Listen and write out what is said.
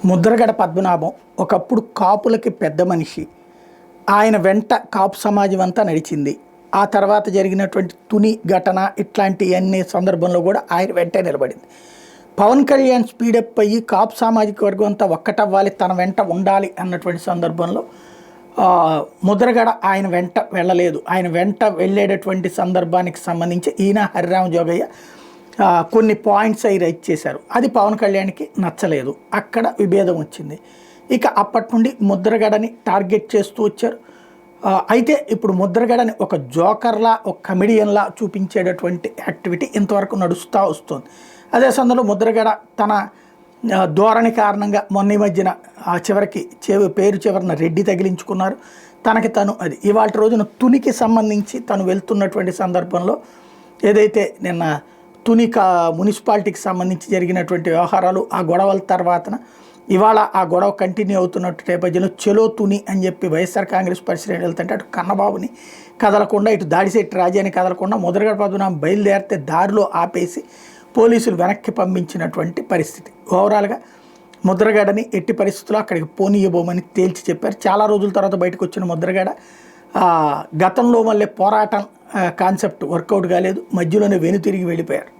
ముద్రగడ పద్మనాభం ఒకప్పుడు కాపులకి పెద్ద మనిషి. ఆయన వెంట కాపు సమాజం అంతా నడిచింది. ఆ తర్వాత జరిగినటువంటి తుని ఘటన ఇట్లాంటివన్నీ సందర్భంలో కూడా ఆయన వెంటే నిలబడింది. పవన్ కళ్యాణ్ స్పీడప్ అయ్యి కాపు సామాజిక వర్గం అంతా ఒక్కటవ్వాలి, తన వెంట ఉండాలి అన్నటువంటి సందర్భంలో ముద్రగడ ఆయన వెంట వెళ్ళలేదు. ఆయన వెంట వెళ్ళేటటువంటి సందర్భానికి సంబంధించి ఈయన హరిరామ జోగయ్య కొన్ని పాయింట్స్ అవి రైట్ చేశారు. అది పవన్ కళ్యాణ్కి నచ్చలేదు, అక్కడ విభేదం వచ్చింది. ఇక అప్పటి నుండి ముద్రగడని టార్గెట్ చేస్తూ వచ్చారు. అయితే ఇప్పుడు ముద్రగడని ఒక జోకర్లా, ఒక కమెడియన్లా చూపించేటటువంటి యాక్టివిటీ ఇంతవరకు నడుస్తూ వస్తుంది. అదే సందర్భంలో ముద్రగడ తన ధోరణి కారణంగా మొన్న ఈ మధ్యన చివరికి పేరు చివరిన రెడ్డి తగిలించుకున్నారు. తనకి తను అది ఇవాళ రోజున తునికి సంబంధించి తను వెళ్తున్నటువంటి సందర్భంలో ఏదైతే నిన్న తుని మున్సిపాలిటీకి సంబంధించి జరిగినటువంటి వ్యవహారాలు, ఆ గొడవల తర్వాతన ఇవాళ ఆ గొడవ కంటిన్యూ అవుతున్నట్టు నేపథ్యంలో చెలో తుని అని చెప్పి వైఎస్ఆర్ కాంగ్రెస్ ప్రెసిడెంట్ వెళ్తుంటే అటు కన్నబాబుని కదలకుండా, ఇటు దాడిశెట్టి రాజాని కదలకుండా ముద్రగడ పద్మనాభం బయలుదేరితే దారిలో ఆపేసి పోలీసులు వెనక్కి పంపించినటువంటి పరిస్థితి. ఓవరాల్గా ముద్రగడని ఎట్టి పరిస్థితుల్లో అక్కడికి పోనీయబోమని తేల్చి చెప్పారు. చాలా రోజుల తర్వాత బయటకు వచ్చిన ముద్రగడ గతంలో మళ్ళీ పోరాటం కాన్సెప్ట్ వర్కౌట్ కాలేదు, మధ్యలోనే వెనుతిరిగి వెళ్ళిపోయారు.